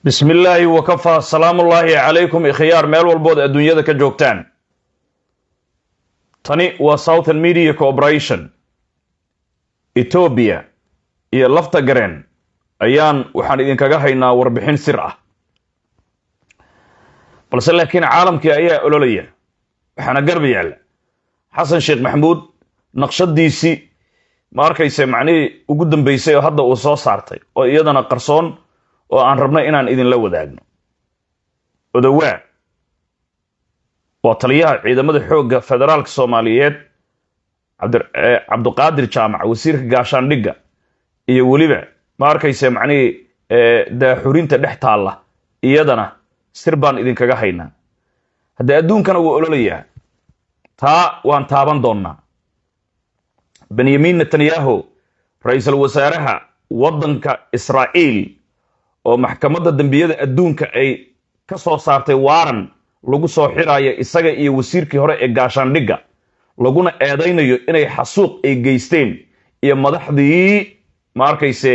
بسم الله وكفى سلام الله عليكم إخيار ميل والبود الدنيا كجوكتان تاني و Southern Media Corporation إثيوبيا iyo lafta gareen ayaan waxaan idinkaga haynaa warbixin sir ah balse laakiin caalamkii ayaa ololaya waxaana garab yaala xasan sheekh maxamuud naqshadiisi ma arkayse macnii ugu dambeysay oo hadda uu soo saartay oo iyadana qarsoon oo aan rabnay inaan idin la wadaagno odawaa waa taliyaha ciidamada xoogga federaalka Soomaaliyeed Cabduqaadir Jaamac wasiirka gaashaandhigga iyo waliba ma arkayse macnii daaxurinta dhex taala iyadana sir baan idinkaga haynaa hadda adduunkana uu ololayaa taa waan taaban doonaa Benjamin Netanyahu ra'iisul wasaaraha wadanka Israa'iil oo maxkamadda dambiyada adduunka ay ka soo saartay waaran lagu soo xirayo isaga iyo wasiirkii hore ee gaashaandhigga laguna eedeynayo inay xasuuq ay geysteen iyo madaxdii ma arkayse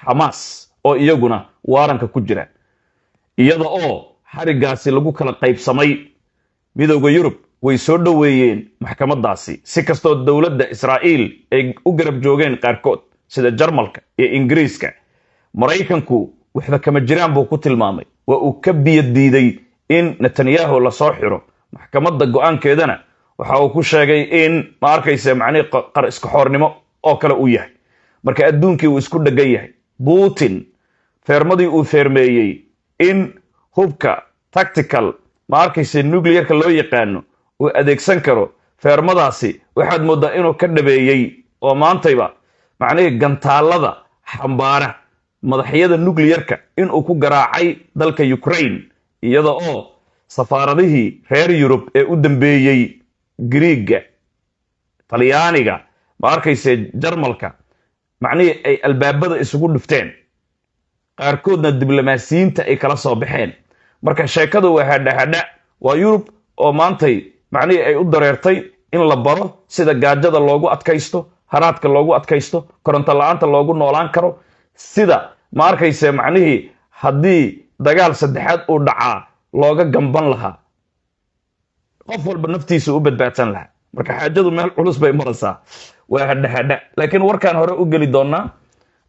Hamas oo iyaguna waaranka ku jira iyada oo xarigaasi lagu kala qaybsamay midowga Yurub way soo dhaweeyeen maxkamadaasi si kastoo dawladda Israa'iil ay u garab joogeen qaarkood sida Jarmalka iyo Ingiriiska Mareykanku waxba kama jiraan buu ku tilmaamay waa uu ka biyadiiday in Netanyahu la soo xiro maxkamadda go'aankeedana waxa uu ku sheegay in ma arkayse macnii qar iska xoornimo oo kale uu yahay marka adduunkii uu isku dhagan yahay Putin feermadii uu feermeeyay in hubka tactical ma arkayse nuclearka loo yaqaano uu adeegsan karo feermadaasi waxaad moodaa inuu ka dhabeeyay oo maantayba macnii gantaalada xambaara madaxyada nuclearka in uu ku garaacay dalka Ukraine iyada oo safaaradihii reer Yurub ee u dambeeyay Greega Talyaaniga ma arkayse Jarmalka macnii ay albaabada isugu dhufteen qaarkoodna diblomaasiyiinta ay kala soo baxeen marka sheekadu waa hadha waa Yurub oo maantay macnii ay u dareertay in la baro sida gaajada loogu adkaysto haraadka loogu adkaysto koronto la'aanta loogu noolaan karo sida ma arkayse macnii haddii dagaal saddexaad uu dhacaa looga gamban lahaa qof walba naftiisa u badbaadsan lahaa marka xaajadu meel culus bay maraysaa waa hadha laakiin warkaan hore u gali doonaa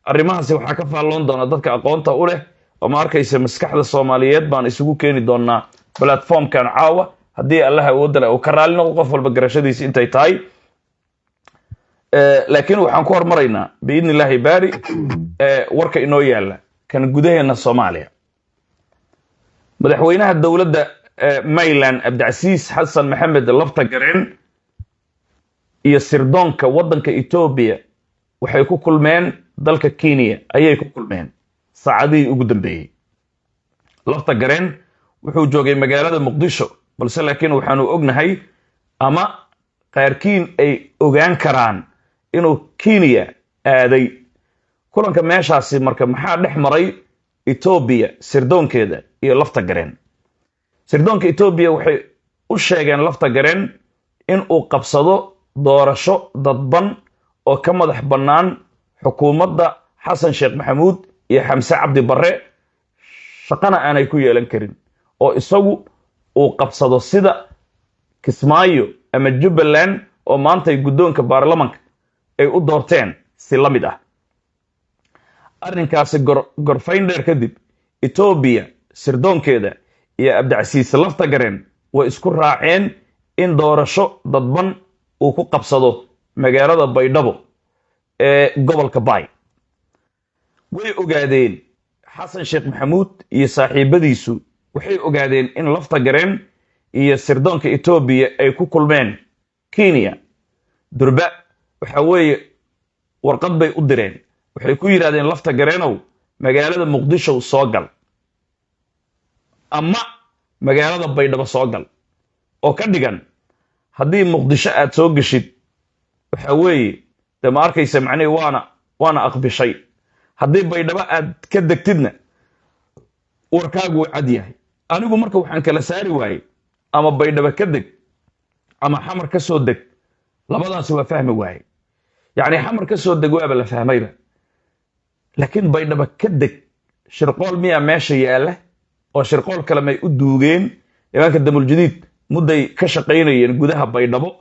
arrimahaasi waxaa ka faalloon doona dadka aqoonta u leh oo ma arkayse maskaxda Soomaaliyeed baan isugu keeni doonaa platformkan caawa haddii Allah awoodda leh uu ka raali noqdo qof walba garashadiisa intay tahay laakiin waxaan ku hormaraynaa biidnillaahi baari warka inoo yaala kan gudaheena Soomaaliya madaxweynaha dawladda Mayland Abdicasiis Xasan Maxamed lafta gareen iyo sirdoonka wadanka Ethiopia waxay ku kulmeen dalka Kenya ayay ku kulmeen saacadii ugu dambeeyay lafta gareen wuxuu joogay magaalada Muqdisho balse laakiin waxaanu ognahay ama qaarkiin ay ogaan karaan inuu Kenya aaday kulanka meeshaasi marka maxaa dhex maray Ethiopia sirdoonkeeda iyo lafta gareen sirdoonka Ethiopia waxay u sheegeen lafta gareen in uu qabsado doorasho dadban oo ka madax bannaan xukuumadda Xasan Sheekh Maxamuud iyo Xamse Cabdi Barre shaqana aanay ku yeelan karin oo isagu uu qabsado sida Kismaayo ama Jubbaland oo maanta guddoonka baarlamaanka ay u doorteen si la mid ah arrinkaasi gorfayn dheer kadib Ethiopia sirdoonkeeda iyo Abdicasiis lafta gareen way isku raaceen in doorasho dadban uu ku qabsado magaalada Baydhabo ee gobolka Bay way ogaadeen Xasan Sheekh Maxamuud iyo saaxiibadiisu waxay ogaadeen in lafta gareen iyo sirdoonka Ethiopia ay ku kulmeen Kenya durba waxa weeye warqad bay u direen waxay ku yiraahdeen lafta gareenow magaalada Muqdisho soo gal ama magaalada Baydhabo soo gal oo ka dhigan haddii Muqdisho aad soo gashid waxa weeye ma arkayse macnii waana aqbishay haddii Baydhabo aad ka degtidna warkaagu cad yahay anigu marka waxaan kala saari waayay ama Baydhabo ka deg ama xamar ka soo deg labadaas waa fahmi waayay يعني حمر كسو دقوابة لفهميبا لكن بينما كدك شرقول ميا ماشي ياله oo shirqool kale may u duugeen nimanka damul jadiid mudday ka shaqaynayeen gudaha baydhabo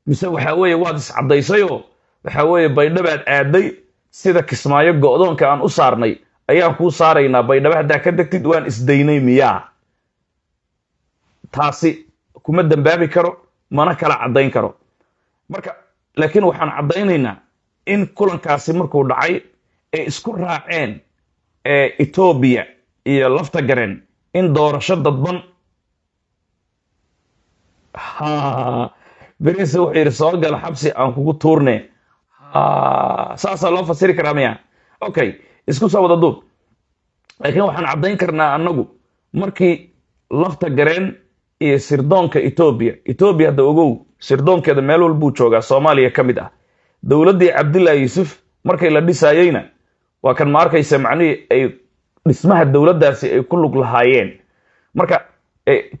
mise waxa weeye waad iscadaysayoo waxa weeye baydhabaad aaday sida kismaayo go'doonka aan u saarnay ayaan kuu saaraynaa baydhabo haddaa ka degtid waan isdaynay miyaa taasi kuma dambaabi karo mana kala caddayn karo marka laakiin waxaan caddaynaynaa in kulankaasi markuu dhacay ay isku raaceen Ethiopia iyo lafta gareen in doorasho dadban beriise wuxuu yidhi soo gala xabsi aan kugu tuurne saasaa loo fasiri karaa miya okay isku soo wada duub laakiin waxaan caddayn karnaa annagu markii lafta gareen iyo sirdoonka Ethiopia hadda ogow sirdoonkeeda meel walbuu joogaa Soomaaliya ka mid ah dowladdii Cabdullaahi Yuusuf markay la dhisayayna waa kan ma arkaysa macnihii ay dhismaha dowladdaasi ay ku lug lahaayeen marka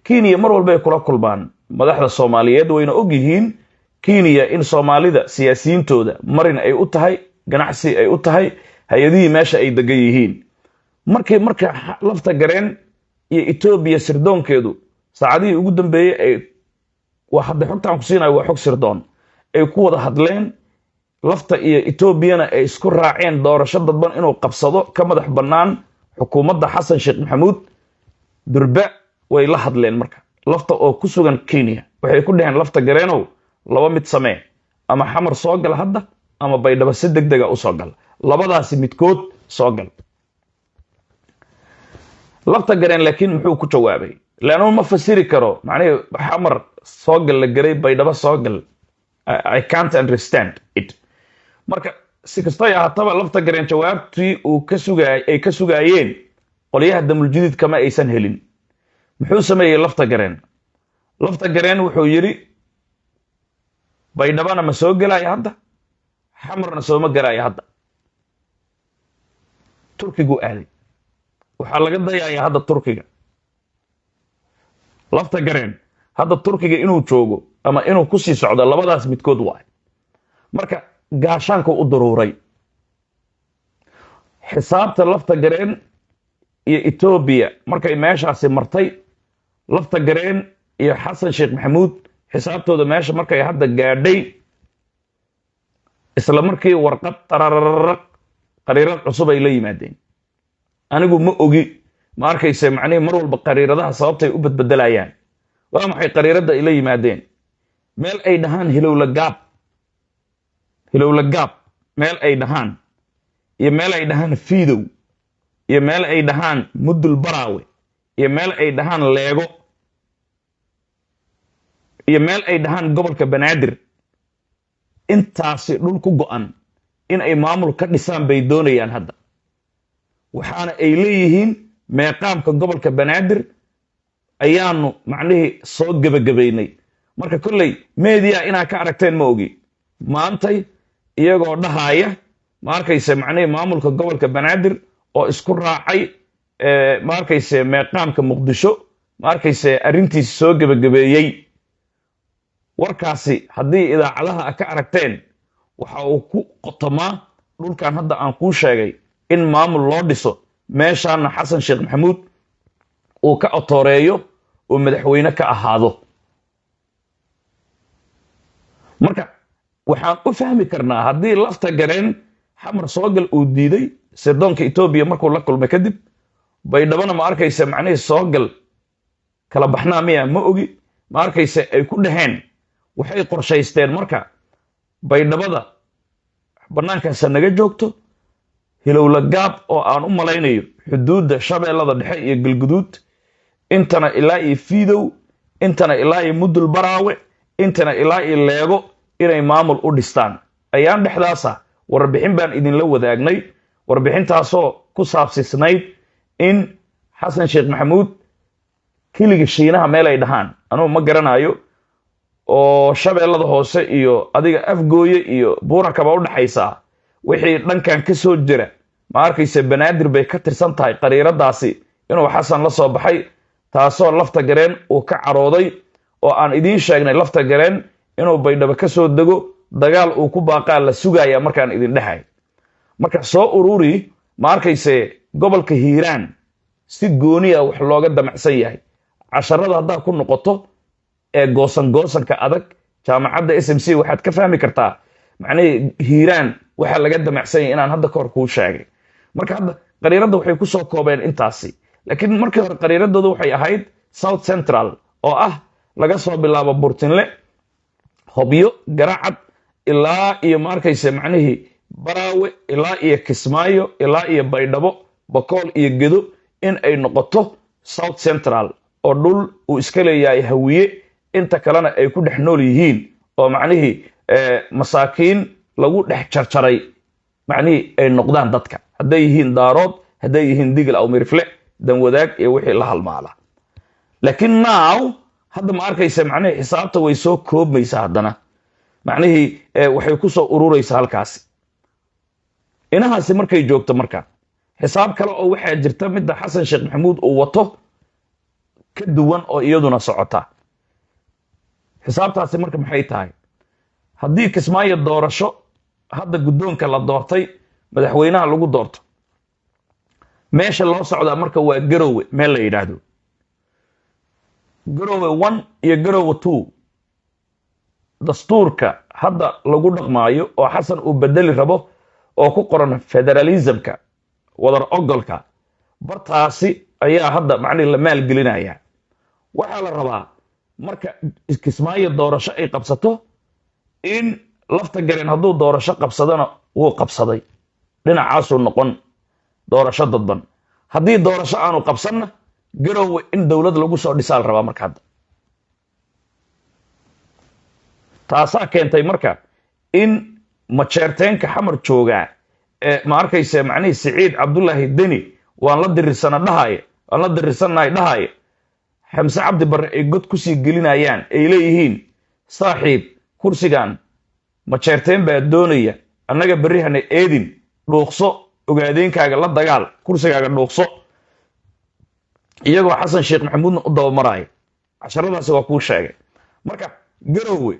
Kenya mar walba ay kula kulmaan madaxda Soomaaliyeed wayna og yihiin Kenya in Soomaalida siyaasiyiintooda marin ay u tahay ganacsi ay u tahay hay'adihii meesha ay degan yihiin marka lafta gareen iyo Ethiopia sirdoonkeedu saacadihii ugu dambeeyay ay waa hadda xogtaan ku siinayo waa xog sirdoon ay ku wada hadleen lafta iyo Ethiopiana ay isku raaceen doorasho dadban inuu qabsado ka madax bannaan xukuumadda Xasan Sheekh Maxamuud durba way la hadleen marka lafta oo ku sugan Kenya waxay ku dhaheen lafta gareenow laba mid samee ama xamar soo gal hadda ama baydhabo si degdeg ah u soo gal labadaasi midkood soo gal lafta gareen laakiin muxuu ku jawaabay laanu ma fasiri karo macnaheedu xamar soo gal la garay baydhabo soo gal I can't understand it marka si kasta ay ahaataba lafta gareen jawaabtii uu ka sugayeen qoliyaha damul jadiid kama aysan helin muxuu sameeyay lafta gareen wuxuu yiri baydhabana ma soo galaya hadda xamarna soo ma galaya hadda turkigu aaday waxaa laga dayayaa hadda turkiga lafta gareen hadda turkiga inuu joogo ama inuu ku sii socdo labadaas midkood waay marka gaashaanka u daruuray xisaabta lafta gareen iyo Ethiopia markay meeshaasi martay lafta gareen iyo Xasan Sheekh Maxamuud xisaabtooda meesha markay hadda gaadhay isla markii warqad qariirad cusub ay la yimaadeen anigu ma ogi ma arkaysa macnaheedu mar walba qariiradaha sababtay u badbedelayaan waa maxay qariirada ay la yimaadeen meel ay dhahaan hilowla gaab meel ay dhahaan iyo meel ay dhahaan fiidow iyo meel ay dhahaan mudul baraawe iyo meel ay dhahaan leego iyo meel ay dhahaan gobolka Banaadir intaasi dhul ku go'an in ay maamul ka dhisaan bay doonayaan hadda waxaana ay leeyihiin meeqaamka gobolka Banaadir ayaanu macnaheedu soo gabagabeynay marka kullay media ina ka aragteen ma ogi maantay iyagoo dhahaaya ma arkaysa macnaheedu maamulka gobolka Banaadir oo isku raacay ma arkaysa meeqaamka Muqdisho ma arkaysa arintiisa soo gabagabeeyay warkaasi haddii idaacadaha ka aragteen waxa uu ku qotomaa dhulkan hadda aan kuu sheegay in maamul loo dhiso meeshaana Xasan Sheekh Maxamuud uu ka otooreeyo oo madaxweyne ka ahaado marka waxaan u fahmi karnaa haddii lafta gareen xamar soo gal uu diiday sirdoonka Ethiopia markuu la kulmay kadib baydhabana ma arkaysa macnaheedu soo gal kala baxnaa miya ma ogi ma arkaysa ay ku dhaheen waxay qorshaysteen marka baydhabada banaankaas naga joogto hilowla gaab oo aan u malaynayo xuduudda shabeellada dhexe iyo galguduud intana ilaa iyo fiidow intana ilaa iyo mudul baraawe intana ilaa iyo leego inay maamul u dhistaan ayaan dhexdaasa warbixin baan idinla wadaagnay warbixintaasoo ku saabsisnayd in Xasan Sheekh Maxamuud kiliga Shiinaha meel ay dhahaan anuu ma garanayo oo shabeellada hoose iyo adiga afgooye iyo buurakaba u dhaxaysa wixii dhankan ka soo jira ma arkaysa Banaadir bay ka tirsan tahay qariiradaasi inuu Xasan la soo baxay taasoo lafta gareen uu ka carooday oo aan idiin sheegnay lafta gareen inuu baydhabo ka soo dego dagaal uu ku baaqaa la sugaya markaan idin dhahay marka soo ururi ma arkaysa gobolka Hiiraan si gooniya wax looga damacsan yahay casharada haddaa ku noqoto ee goosanka adag jaamacadda SMC waxaad ka fahmi kartaa macnaheed hiiraan waxa laga damacsan yahay inaan hadda kahor kuu sheegay marka hadda qariirada waxay ku soo koobeen intaasi laakiin markii hore qariiradoodu waxay ahayd South Central oo ah laga soo bilaabo Burtinle Hobyo Garacad ilaa iyo markayse macnaheed Baraawe ilaa iyo Kismaayo ilaa iyo Baydhabo Bakool iyo Gedo in ay noqoto South Central oo dhul uu iska leeyahay hawiye inta kalena ay ku dhex nool yihiin oo macnaheed masaakiin lagu dhex jarjaray macnaheed ay noqdaan dadka hadday yihiin daarood hadday yihiin digil aw mirfle dan wadaag iyo wixii la halmaala laakiin now hadda ma arkaysa macnaheed xisaabta way soo koobmaysaa haddana macnaheed waxay ku soo ururaysaa halkaasi inahaasi markay joogto marka xisaab kale oo waxaa jirta midda xasan sheekh maxamuud uu wato ka duwan oo iyaduna socota xisaabtaasi marka maxay tahay haddii Kismaayo doorasho hadda guddoonka la doortay madaxweynaha lagu doorto meesha loo socdaa marka waa Garowe meel la yiraahdo Garowe 1 iyo Garowe 2 dastuurka hadda lagu dhaqmaayo oo xasan uu bedeli rabo oo ku qoran federalismka wadar ogolka bartaasi ayaa hadda macnaheed la maal gelinaya waxa la rabaa marka Kismaayo doorasho ay qabsato in lafta gareen hadduu doorasho qabsadana wuu qabsaday dhinacaasuu noqon doorasho dadban haddii doorasho aanu qabsanna Garowe in dawlad lagu soo dhisaal rabaa marka hadda taasaa keentay marka in majeerteenka xamar joogaa ma arkaysa macnaheed Siciid Cabdullaahi Deni waan la dirirsanahay dhahay Xamse Cabdi Barre ay god ku sii gelinayaan ay leeyihiin saaxiib kursigan majeerteen baa doonaya annaga barihana eedin dhuuqso ogaadeenkaaga la dagaal kursigaaga dhuuqso iyagoo xasan sheekh maxamuudna u dabamaraay casharadaasi waa kuu sheegay marka Garowe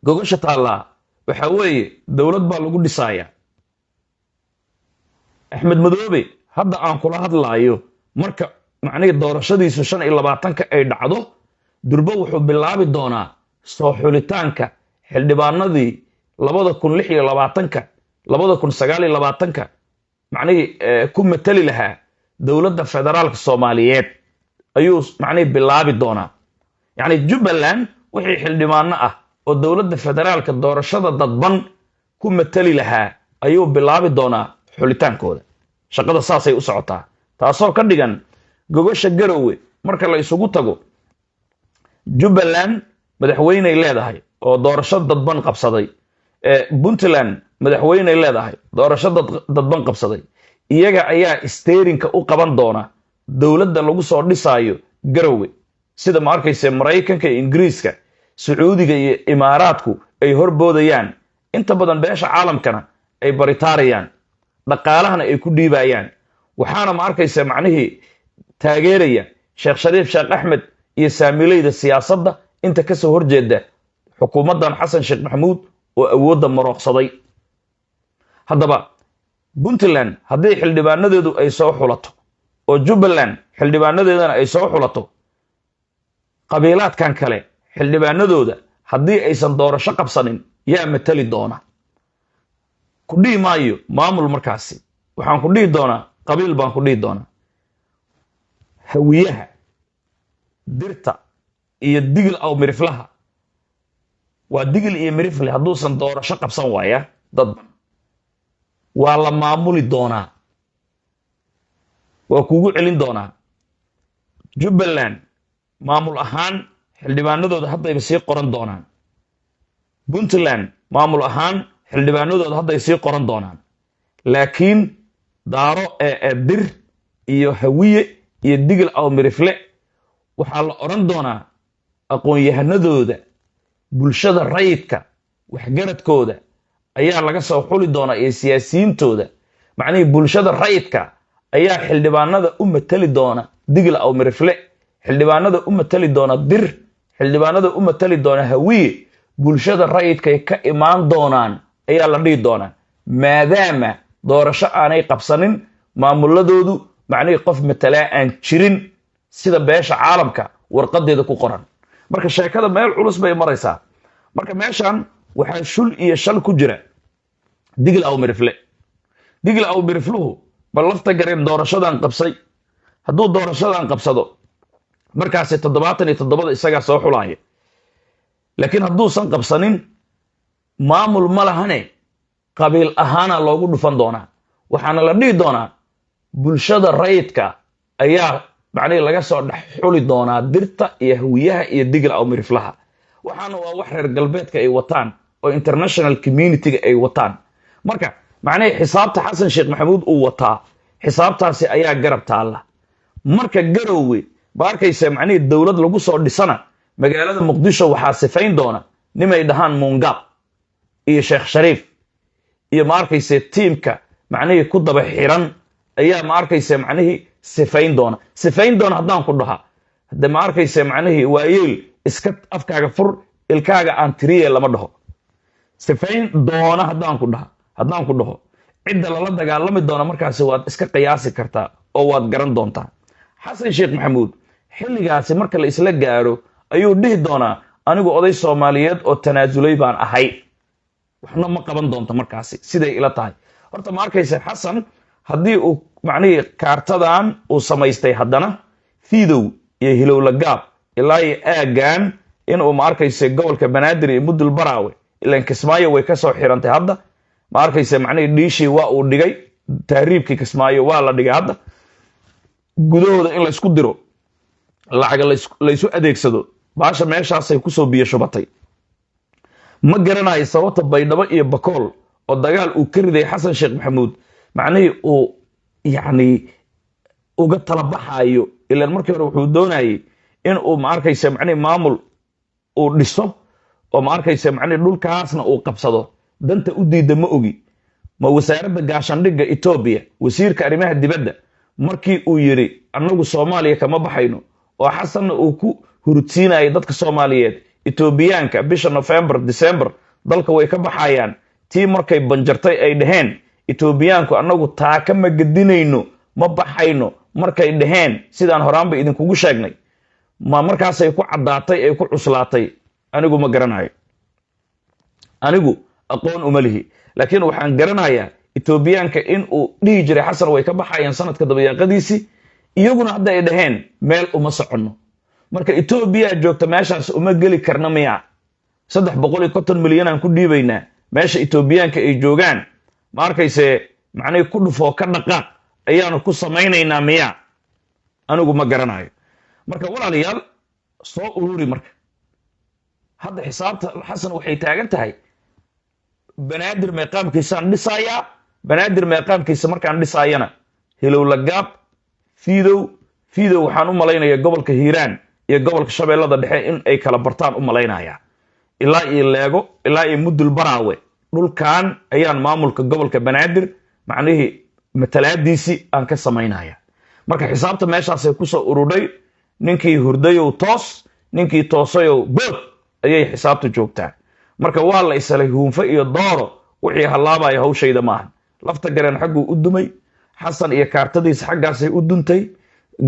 gogasha taala waxa weeye dawlad baa lagu dhisaaya Axmed Madoobe hadda aan kula hadlaayo marka macnaheed doorashadiisu 25ka ay dhacdo durba wuxuu bilaabi doonaa soo xulitaanka xildhibaanadii 2026ka 2029ka macnaheed ku matali lahaa dawladda federaalka Soomaaliyeed ayuu macnaheed bilaabi doonaa yani Jubbaland wixii xildhibaano ah oo dawladda federaalka doorashada dadban ku matali lahaa ayuu bilaabi doonaa xulitaankooda shaqada saasay u socotaa taasoo ka dhigan gogasha Garowe marka la isugu tago Jubbaland madaxweyne leedahay oo doorasho dadban qabsaday Puntland madaxweyne leedahay doorasho dadban qabsaday iyaga ayaa steerinka u qaban doona dawladda lagu soo dhisaayo Garowe sida ma arkaysa Mareykanka iyo Ingiriiska Sacuudiga iyo Imaaraadku ay horboodayaan inta badan beesha caalamkana ay baritaarayaan dhaqaalahana ay ku dhiibayaan waxaana ma arkaysa macnaheed taageeraya Sheekh Shariif Sheekh Axmed iyo saamilayda siyaasadda inta ka soo horjeeda xukuumaddan Xasan Sheekh Maxamuud oo awoodda marooqsaday haddaba Puntland haddii xildhibaanadeedu ay soo xulato oo Jubbaland xildhibaanadeedana ay soo xulato qabiilaadkan kale xildhibaanadooda haddii aysan doorasho qabsanin yaa matali doona ku dhihi maayo maamul markaasi waxaan ku dhihi doonaa qabiil baan ku dhihi doonaa hawiyaha dirta iyo digil aw miriflaha waa digil iyo mirifle hadduusan doorasho qabsan waaya dad waa la maamuli doonaa waa kugu celin doonaa Jubbaland maamul ahaan xildhibaanadooda haddayba sii qoran doonaan Puntland maamul ahaan xildhibaanadooda hadday sii qoran doonaan laakiin daaro dir iyo hawiye iyo digil aw mirifle waxaa la oran doonaa aqoon-yahanadooda bulshada rayidka waxgaradkooda ayaa laga soo xuli doonaa iyo siyaasiyiintooda macnaheed bulshada rayidka ayaa xildhibaanada u matali doona digil aw mirifle xildhibaanada u matali doona dir xildhibaanada u matali doona hawiye bulshada rayidka ka imaan doonaan ayaa la dhihi doonaa maadaama doorasho aanay qabsanin maamuladoodu macnihii qof matalaa aan jirin sida beesha caalamka warqadeeda ku qoran marka sheekada meel culus bay maraysaa marka meeshan waxaa shul iyo shal ku jira digil aw mirifluhu bal lafta gareen doorashadan qabsay hadduu doorashadan qabsado markaasi 77 isagaa soo xulaaya laakiin hadduusan qabsanin maamul ma lahane qabiil ahaana loogu dhufan doonaa waxaana la dhihi doonaa bulshada rayidka ayaa macnihii laga soo dhex xuli doonaa dirta iyo hawiyaha iyo digil aw miriflaha waxaana waa wax reer galbeedka ay wataan oo international community ay wataan marka macnihii xisaabta xasan sheekh maxamuud uu wataa xisaabtaasi ayaa garab taalla marka garowwe ba arkaysa macnihii dowlad lagu soo dhisana magaalada muqdisho waxaa sifayn doona nimay dhahaan muungab iyo sheekh shariif iyo ma arkaysa tiimka macnihii ku daba xiran ayaa ma arkaysa macnihii sifayn doona haddaan ku dhaha hadde ma arkaysa macnihii waayeel iska afkaaga fur ilkaaga aan tiriye lama dhaho sifayn doona haddaan ku dhaho cidda lala dagaalami doona markaasi waad iska qiyaasi kartaa oo waad garan doontaa xasan sheekh maxamuud xilligaasi marka la isla gaaro ayuu dhihi doonaa anigu oday soomaaliyeed oo tanaasulay baan ahay waxna ma qaban doonto markaasi siday ila tahay horta ma arkaysa xasan haddii uu macnihii kaartadan uu samaystay haddana fiidow iyo hilowla gaab ilaa iyo aagaan inuu ma arkaysa gobolka banaadir iyo mudul baraawe ilaan kismaayo way ka soo xirantay hadda ma arkaysa macnihii dhiishii waa uu dhigay tahriibkii kismaayo waa la dhigay hadda gudahooda in laysku diro lacaga laysu adeegsado baasha meeshaasay kusoo biyo shubatay ma garanayo sababta baydhabo iyo bakool oo dagaal uu ka riday xasan sheekh maxamuud macnihii uu yacni uga tala baxaayo ilaan markii hore wuxuu doonayay in uu ma arkaysa macnihii maamul uu dhiso oo ma arkaysa macnihii dhulkaasna uu qabsado danta u diida ma ogi ma wasaaradda gaashandhigga Ethiopia wasiirka arrimaha dibadda markii uu yiri annagu Soomaaliya kama baxayno oo xasanna uu ku hurudsiinayay dadka Soomaaliyeed Ethiopiaanka bisha November December dalka way ka baxayaan tii markay banjartay ay dhaheen Ethiopiaanku annagu taa kama gadinayno ma baxayno markay dhaheen sidaan horaanba idinkugu sheegnay ma markaasay ku cadaatay ay ku cuslaatay anigu ma garanayo anigu aqoon uma lihi laakiin waxaan garanayaa Ethiopiaanka in uu dhihi jiray xasan way ka baxayaan sanadka dabayaaqadiisii iyaguna hadda ay dhaheen meel uma soconno marka Ethiopia joogta meeshaas uma geli karna miya 350 milyan aan ku dhiibaynaa meesha Ethiopiaanka ay joogaan ma arkayse macnay ku dhufo ka dhaqaaq ayaanu ku samaynaynaa miya anigu ma garanayo marka walaalayaal soo ururi marka hadda xisaabta xasan waxay taagan tahay banaadir meeqaamkiisaan dhisayaa banaadir meeqaamkiisa markaan dhisaayana hilowla gaab fiidow waxaan u malaynayaa gobolka hiiraan iyo gobolka shabeellada dhexe in ay kala bartaan u malaynayaa ilaa iyo leego ilaa iyo mudul baraawe dhulkan ayaan maamulka gobolka banaadir macnihii matalaadiisii aan ka samaynaya marka xisaabta meeshaasay kusoo urudhay ninkii hurdayow toos ninkii toosayow bood ayay xisaabta joogtaa marka waa la isalay huunfo iyo dooro wixii halaabaya hawshayda maahan lafta gareen xagguu u dumay xasan iyo kaartadiisa xaggaasay u duntay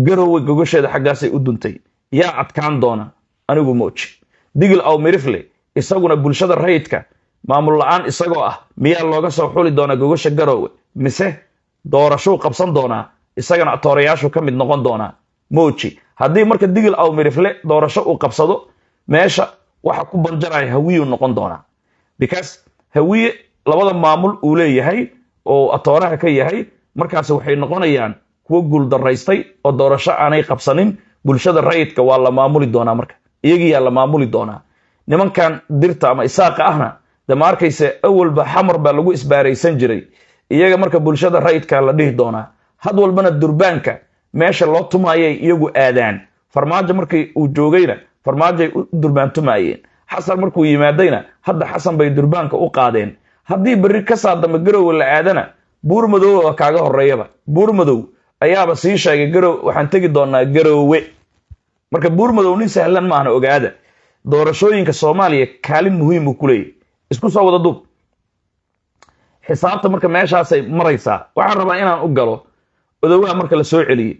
garowe gogosheeda xaggaasay u duntay yaa adkaan doona anigu mooji digil aw mirifle isaguna bulshada rayidka maamul la'aan isagoo ah miyaa looga soo xuli doonaa gogosha garowe mise doorashuu qabsan doonaa isagana toorayaashu ka mid noqon doonaa mooji haddii marka digil aw mirifle doorasho uu qabsado meesha waxa ku banjaraya hawiyu noqon doonaa because hawiye labada maamul uu leeyahay oo atooraha ka yahay markaas waxay noqonayaan kuwa guul daraystay oo doorasho aanay qabsanin bulshada rayidka waa la maamuli doonaa marka iyagiyaa la maamuli doonaa nimankan dirta ama isaaqa ahna de ma arkayse awalba xamar baa lagu isbaaraysan jiray iyaga marka bulshada rayidka la dhihi doonaa had walbana durbaanka meesha loo tumaayay iyagu aadaan farmaajo markii uu joogayna farmaajoay u durbaantumaayeen xasan markuu yimaadayna hadda xasan bay durbaanka u qaadeen haddii berri ka saadama garowe la aadana buurmadow waa kaaga horeeyaba buurmadow ayaaba sii sheegay garow waxaan tegi doonaa garowe marka buurmadow nin sahlan maahna ogaada doorashooyinka Soomaaliya kaalin muhiim u ku leeyahay isku soo wada dub xisaabta marka meeshaasay maraysaa waxaan rabaa inaan u galo odawaa marka la soo celiyey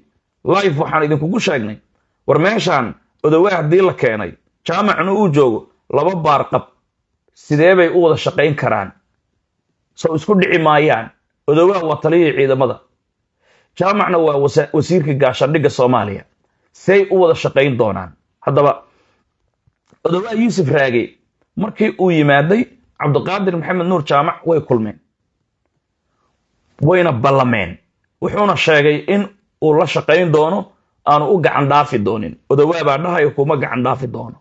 life waxaan idinkugu sheegnay war meeshaan odawaa haddii la keenay jaamacna uu joogo laba baarqab sidee bay u wada shaqayn karaan soo isku dhici maayaan odawaa waa taliyihii ciidamada jaamacna waa wasiirka gaashaandhigga Soomaaliya say u wada shaqayn doonaan haddaba odawaa Yuusuf Raage markii uu yimaaday Cabdiqaadir Maxamed Nuur Jaamac way kulmeen wayna ballameen wuxuuna sheegay in uu la shaqayn doono aanu u gacan dhaafi doonin odawaa baa dhahayo kuma gacan dhaafi doono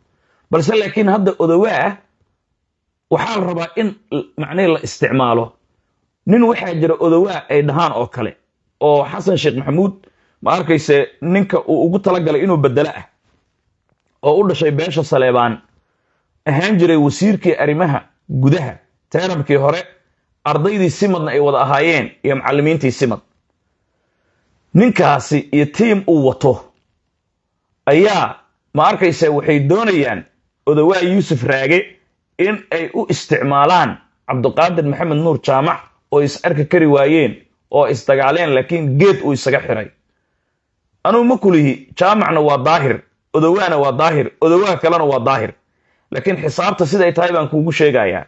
balse laakiin hadda odawaa waxaa la rabaa in macnii la isticmaalo nin waxaa jira odawaa ay dhahaan oo kale oo xasan sheekh maxamuud ma arkayse ninka uu ugu talagalay inuu bedelo ah oo u dhashay beesha Saleebaan ahaan jiray wasiirkii arrimaha gudaha taranabkii hore ardaydii simadna ay wada ahaayeen iyo macallimiintii simad ninkaasi iyo team uu wato ayaa ma arkayse waxay doonayaan odawaa Yuusuf Raage in ay u isticmaalaan Cabdiqaadir Maxamed Nuur Jaamac oo is arki kari waayeen oo isdagaaleen laakiin geed uu isaga xiray anuu ma kulihi jaamacna waa daahir odawaana waa daahir odawaa kalena waa daahir laakiin xisaabta sida ay tahay baan kuugu sheegayaa